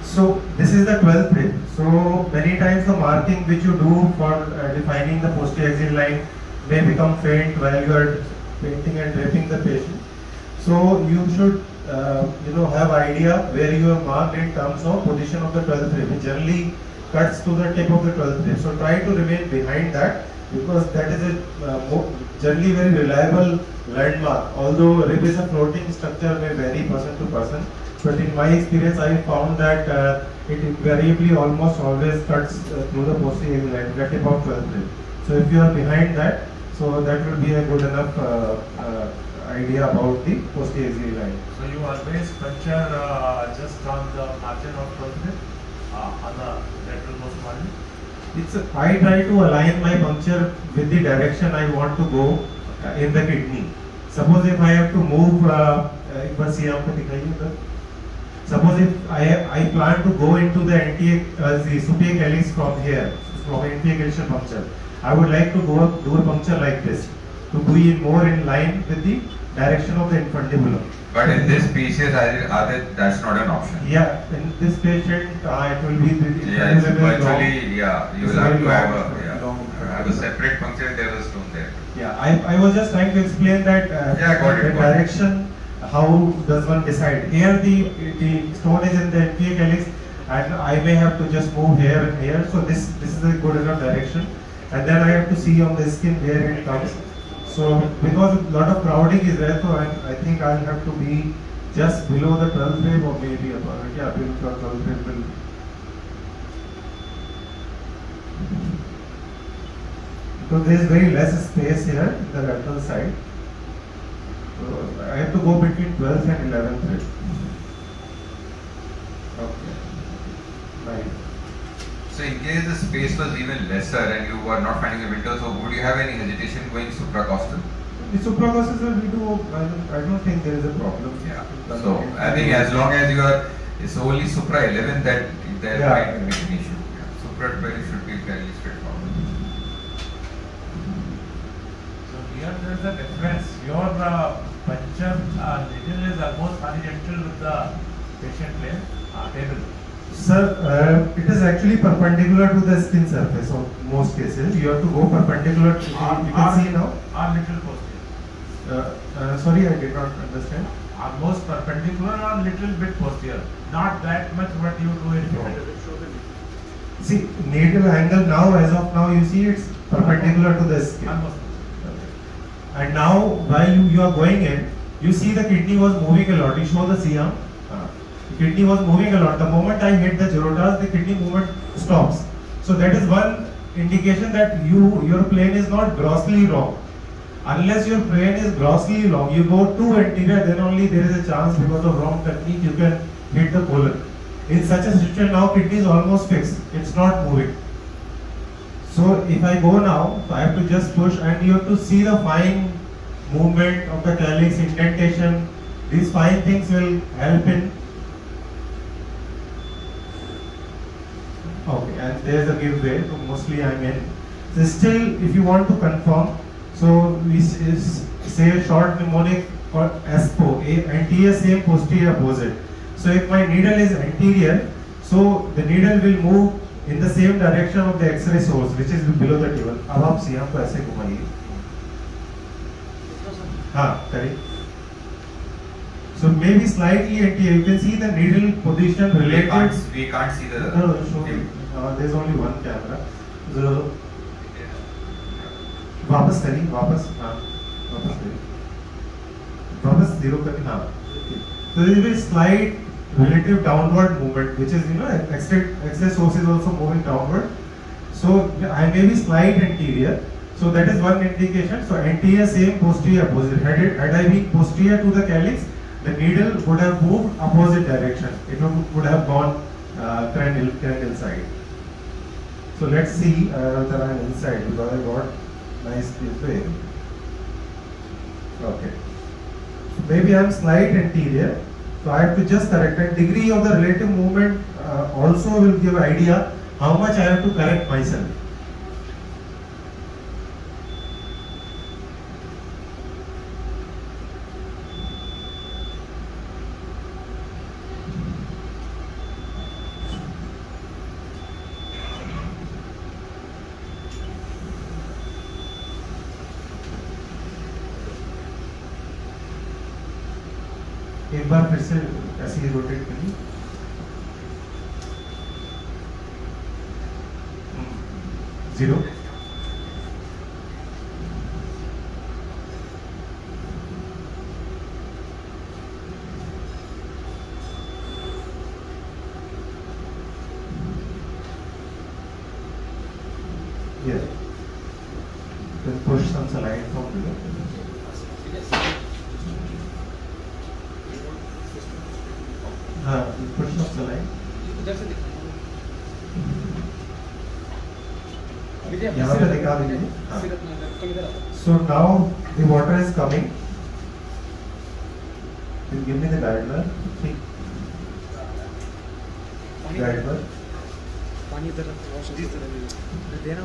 So this is the 12th rib. So many times the marking which you do for defining the posterior axial line may become faint while you are painting and draping the patient. So you should have idea where you have marked in terms of position of the 12th rib. It generally cuts to the tip of the 12th rib. So try to remain behind that, because that is a generally very reliable landmark. Although rib is a floating structure, may vary person to person, but in my experience I found that it invariably almost always cuts through the posterior line, the tip of 12th rib. So if you are behind that, so that will be a good enough idea about the posterior axial line. So you always puncture just on the margin of 12th rib, on the lateral most margin? I try to align my puncture with the direction I want to go in the kidney. Suppose if I have to move, suppose if I plan to go into the superior calyx from here, from anti-aggression puncture, I would like to do a puncture like this, to be more in line with the direction of the infundibulum. But in this species, that's not an option. Yeah, in this patient, it will be the yeah, it's virtually, yeah, you will have to have a separate puncture. There was stone there. Yeah, I was just trying to explain that the direction. How does one decide? Here the stone is in the anterior calyx, and I may have to just move here and here. So this is a good enough direction, and then I have to see on the skin where it comes. So because a lot of crowding is there, so I think I'll have to be just below the 12th rib or maybe above it. Yeah, below 12th rib will. Because there is very less space here in the lateral side. So I have to go between 12th and 11th rib. Okay. Right. So in case the space was even lesser and you were not finding a window, so would you have any hesitation going supracostal? The supracostal we do, I don't think there is a problem. Yeah. So I think as long as you are, it's only supra 11 that there might be an issue. Yeah. Supra 12 should be fairly straightforward. So here there is a difference. Your puncture needle is almost horizontal with the patient plane table. Sir, it is actually perpendicular to the skin surface of most cases. You have to go perpendicular to, you can see now. Or little posterior. Sorry, I did not understand. Almost perpendicular or little bit posterior. Not that much what you do in front. See, needle angle now, as of now, you see it's perpendicular to the skin. Almost. And now, while you are going in, you see the kidney was moving a lot. You show the C-arm. The kidney was moving a lot. The moment I hit the Girotas, the kidney movement stops. So that is one indication that your plane is not grossly wrong. Unless your plane is grossly wrong, you go too anterior, then only there is a chance because of wrong technique you can hit the colon. In such a situation now kidney is almost fixed. It's not moving. So if I go now, I have to just push, and you have to see the fine movement of the calyx, indentation. These fine things will help in. Okay, and there's a giveaway, so mostly I'm in. So still, if you want to confirm, so we say short mnemonic called ASPO, anterior same, posterior opposite. So if my needle is anterior, so the needle will move in the same direction of the X-ray source, which is below the table. अब आप CM को ऐसे घुमाइए. हाँ, correct. So maybe slightly anterior. You can see the needle position related. We can't see the. No, show me. There's only one camera. So वापस करिए, वापस करिए. वापस zero करिए, हाँ. So there will be slight relative downward movement, which is X-ray source is also moving downward. So I may be slight anterior. So that is one indication. So anterior same, posterior opposite. Had I been posterior to the calyx, the needle would have moved opposite direction. It would have gone cranial side. So let's see whether I am inside, because I got nice way. Okay. So maybe I am slight anterior. So I have to just correct it. Degree of the relative movement also will give idea how much I have to correct myself. एक बार फिर से ऐसे ही rotate करिए। Zero. Yes. Then push some saline from below. हाँ, push some saline. यहाँ पे दिखा दीजिए। हाँ. So now the water is coming. You give me the guideline. ठीक. Guideline. पानी इधर देना